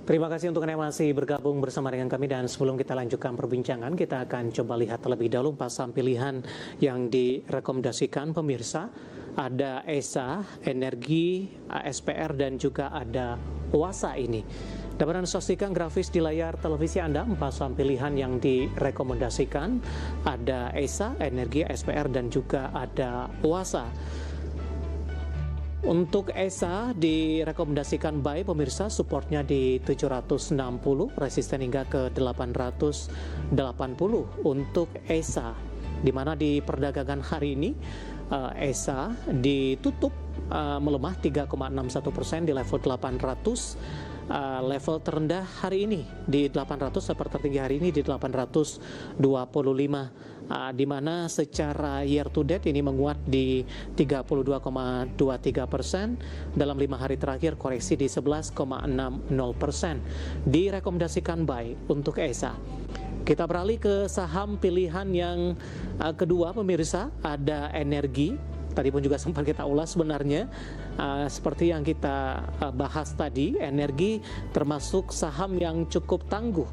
Terima kasih untuk Anda masih bergabung bersama dengan kami, dan sebelum kita lanjutkan perbincangan, kita akan coba lihat terlebih dahulu 4 saham pilihan yang direkomendasikan pemirsa. Ada ESA, Energi, ASPR, dan juga ada OASA ini. Dapat Anda saksikan grafis di layar televisi Anda, 4 saham pilihan yang direkomendasikan. Ada ESA, Energi, ASPR, dan juga ada OASA. Untuk ESA direkomendasikan buy pemirsa, supportnya di 760, resisten hingga ke 880 untuk ESA, di mana di perdagangan hari ini ESA ditutup melemah 3,61% di level 800. Level terendah hari ini di 800, level tertinggi hari ini di 825, di mana secara year to date ini menguat di 32,23%, dalam 5 hari terakhir koreksi di 11,60%. Direkomendasikan buy untuk ESA. Kita beralih ke saham pilihan yang kedua pemirsa, ada Energi. Tadi pun juga sempat kita ulas sebenarnya, seperti yang kita bahas tadi, Energi termasuk saham yang cukup tangguh.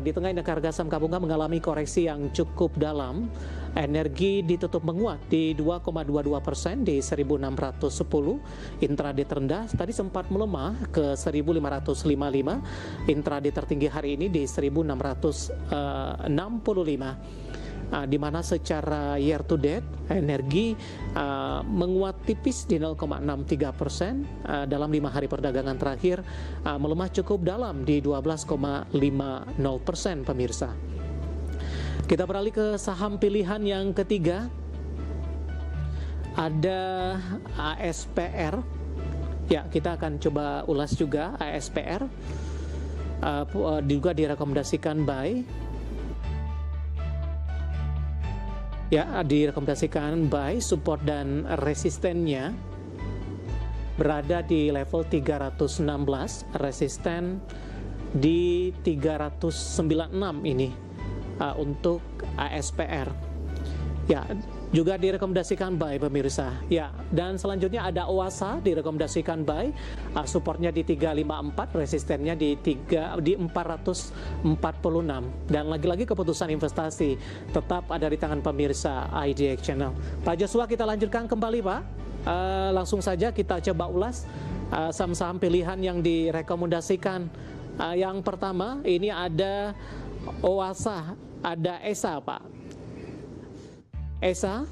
Di tengah indeks harga saham gabungan mengalami koreksi yang cukup dalam, Energi ditutup menguat di 2,22% di 1.610. Intraday terendah tadi sempat melemah ke 1.555. Intraday tertinggi hari ini di 1.665. Di mana secara year to date Energi menguat tipis di 0,63%, dalam 5 hari perdagangan terakhir melemah cukup dalam di 12,50% pemirsa. Kita beralih ke saham pilihan yang ketiga, ada ASPR. Ya, kita akan coba ulas juga ASPR, juga direkomendasikan buy. Ya, direkomendasikan buy, support dan resistennya berada di level 316, resisten di 396 ini untuk ASPR. Ya, juga direkomendasikan buy pemirsa. Ya, dan selanjutnya ada OASA, direkomendasikan buy, supportnya di 354, resistennya di 446. Dan lagi-lagi keputusan investasi tetap ada di tangan pemirsa IDX Channel. Pak Joshua, kita lanjutkan kembali Pak. Langsung saja kita coba ulas saham-saham pilihan yang direkomendasikan. Yang pertama ini ada OASA, ada ESA Pak. ESA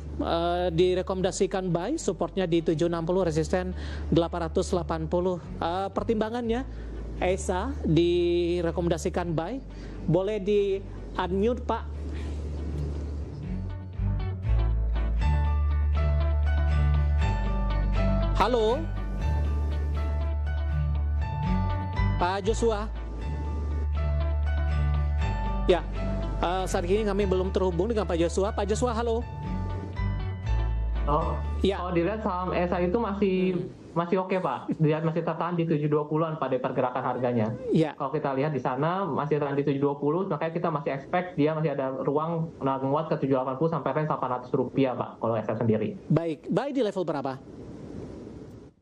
direkomendasikan buy, supportnya di 760, resisten 880. Pertimbangannya, ESA direkomendasikan buy. Boleh di unmute Pak. Halo Pak Joshua. Ya, saat ini kami belum terhubung dengan Pak Joshua. Pak Joshua, halo. Oh, ya. Kalau dilihat saham ESA itu masih oke Pak. Dilihat masih tertahan di 720-an pada pergerakan harganya. Ya. Kalau kita lihat di sana masih tertahan di 720, makanya kita masih expect dia masih ada ruang menguat ke 780 sampai range 800 rupiah Pak kalau ESA sendiri. Baik, buy di level berapa?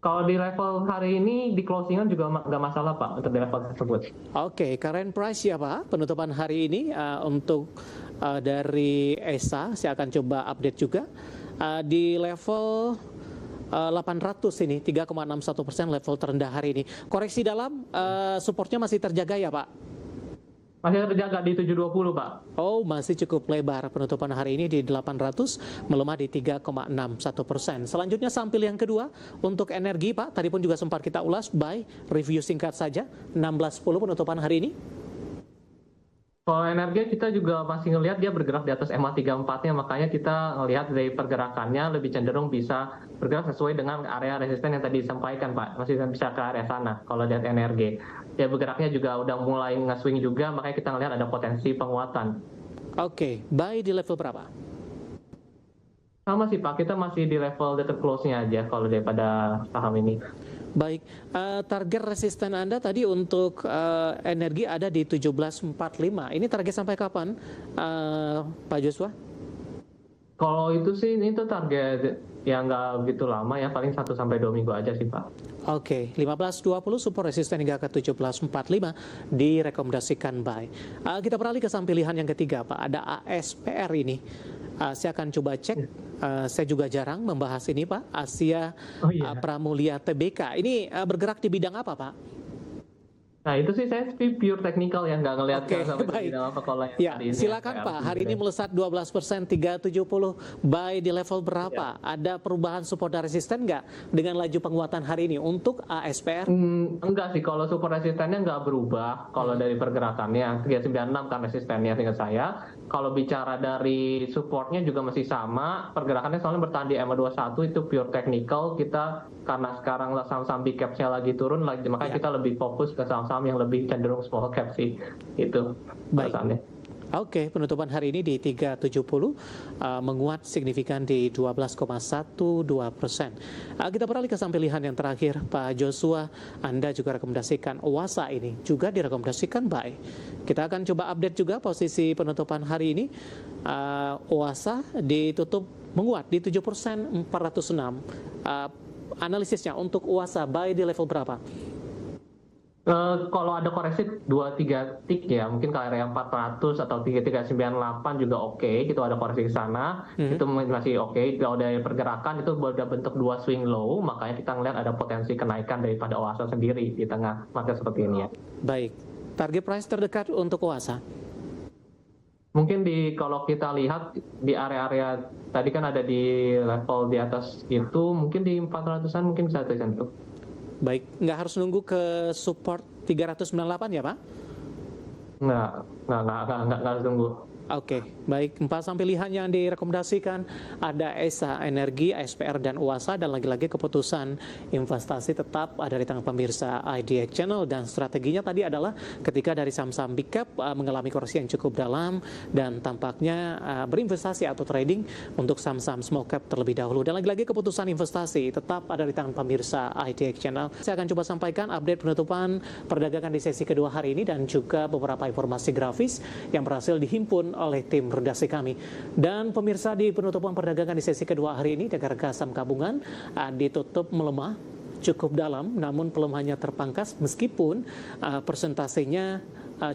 Kalau di level hari ini di closingan juga nggak masalah Pak untuk di level tersebut. Oke, current price ya Pak, penutupan hari ini untuk dari ESA, saya akan coba update juga. Di level 800 ini 3,61% level terendah hari ini. Koreksi dalam, supportnya masih terjaga ya Pak? Masih terjaga di 720 Pak. Oh, masih cukup lebar. Penutupan hari ini di 800, melemah di 3,61%. Selanjutnya saham pilihan kedua untuk Energi Pak. Tadi pun juga sempat kita ulas, buy, review singkat saja, 16.10 penutupan hari ini. Kalau Energi kita juga masih ngelihat dia bergerak di atas EMA 34-nya, makanya kita ngelihat dari pergerakannya lebih cenderung bisa bergerak sesuai dengan area resisten yang tadi disampaikan Pak, masih bisa ke area sana kalau lihat Energi. Ya bergeraknya juga udah mulai nge-swing juga, makanya kita ngelihat ada potensi penguatan. Oke, buy di level berapa? Sama sih Pak, kita masih di level dekat close-nya aja kalau daripada saham ini. Baik, target resisten Anda tadi untuk Energi ada di 1745. Ini target sampai kapan, Pak Joshua? Kalau itu sih ini tuh target yang nggak begitu lama ya, paling 1 sampai 2 minggu aja sih Pak. Oke, 15.20 support resisten hingga ke 17.45 direkomendasikan buy. Kita beralih ke saham pilihan yang ketiga Pak, ada ASPR ini. Saya akan coba cek, saya juga jarang membahas ini Pak, Asia Oh iya. Pramulia Tbk. Ini bergerak di bidang apa Pak? Nah itu sih saya pure technical ya, nggak ngelihat Oke, sampai baik. ke bidang apa kalau yang Ya, tadi ini silakan SPR Pak. Hari ini gitu ya. melesat 12%, 370. Buy di level berapa? Ada perubahan support dan resisten nggak dengan laju penguatan hari ini untuk ASPR? Enggak sih, kalau support resistennya nggak berubah. Kalau dari pergerakannya 396 kan resistennya seingat saya. Kalau bicara dari supportnya juga masih sama. Pergerakannya soalnya bertahan di EMA 21 itu pure technical. Kita karena sekarang saham-saham big cap-nya lagi turun, makanya Ya. kita lebih fokus ke saham-saham yang lebih cenderung small cap sih. Itu Baik. alasannya. Oke, penutupan hari ini di 370, menguat signifikan di 12,12%. Kita beralih ke saham pilihan yang terakhir, Pak Joshua. Anda juga rekomendasikan Wasa ini, juga direkomendasikan buy. Kita akan coba update juga posisi penutupan hari ini. Wasa ditutup menguat di 7%, 406. Analisisnya untuk Wasa buy di level berapa? Kalau ada koreksi 2-3 tick ya, mungkin ke area 400 atau 3398 juga oke. Itu ada koreksi ke sana, itu masih oke. Kalau dari pergerakan itu udah bentuk 2 swing low, makanya kita ngelihat ada potensi kenaikan daripada Oasa sendiri di tengah market seperti ini ya. Baik, target price terdekat untuk Wasa? Mungkin kalau kita lihat di area-area tadi kan ada di level di atas itu, mungkin di 400-an mungkin bisa tersentuh. Baik, nggak harus nunggu ke support 398 ya Pak? Nggak harus tunggu. Oke, baik. 4 saham pilihan yang direkomendasikan ada ESA Energi, ASPR, dan UASA. Dan lagi-lagi keputusan investasi tetap ada di tangan pemirsa IDX Channel. Dan strateginya tadi adalah ketika dari saham-saham big cap mengalami koreksi yang cukup dalam dan tampaknya berinvestasi atau trading untuk saham-saham small cap terlebih dahulu. Dan lagi-lagi keputusan investasi tetap ada di tangan pemirsa IDX Channel. Saya akan coba sampaikan update penutupan perdagangan di sesi kedua hari ini dan juga beberapa informasi grafis yang berhasil dihimpun oleh tim redaksi kami. Dan pemirsa, di penutupan perdagangan di sesi kedua hari ini, harga saham gabungan ditutup melemah cukup dalam, namun pelemahannya terpangkas meskipun persentasenya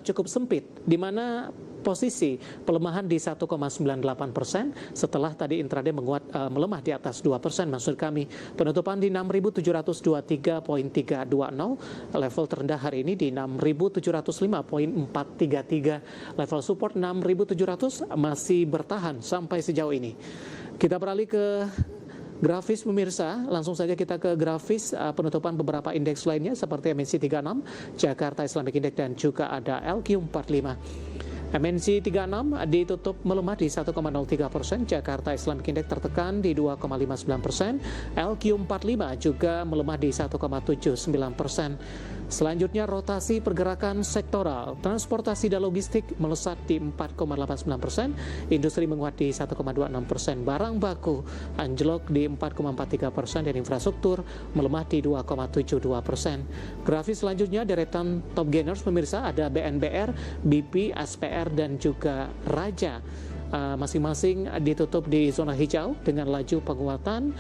cukup sempit, di mana posisi pelemahan di 1,98% setelah tadi intraday menguat melemah di atas 2%. Maksud kami penutupan di 6.723.320, level terendah hari ini di 6.705.433, level support 6.700 masih bertahan sampai sejauh ini. Kita beralih ke grafis pemirsa, langsung saja kita ke grafis penutupan beberapa indeks lainnya seperti MNC 36, Jakarta Islamic Index, dan juga ada LQ45. MNC 36 ditutup melemah di 1,03%, Jakarta Islamic Index tertekan di 2,59%, LQ45 juga melemah di 1,79%. Selanjutnya rotasi pergerakan sektoral, transportasi dan logistik melesat di 4,89%, industri menguat di 1,26%, barang baku anjlok di 4,43%, dan infrastruktur melemah di 2,72%. Grafis selanjutnya deretan top gainers pemirsa, ada BNBR, BP, SPR, dan juga Raja. Masing-masing ditutup di zona hijau dengan laju penguatan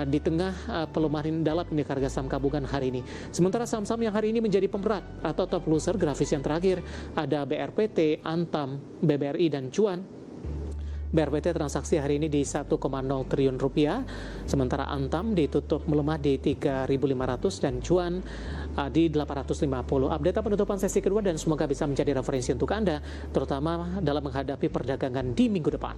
di tengah pelemahan dalam indeks harga saham gabungan hari ini. Sementara saham-saham yang hari ini menjadi pemberat atau top loser, grafis yang terakhir ada BRPT, Antam, BBRI, dan Cuan. BRPT transaksi hari ini di 1,0 triliun rupiah, sementara Antam ditutup melemah di 3.500 dan Cuan di 850. Update penutupan sesi kedua dan semoga bisa menjadi referensi untuk Anda, terutama dalam menghadapi perdagangan di minggu depan.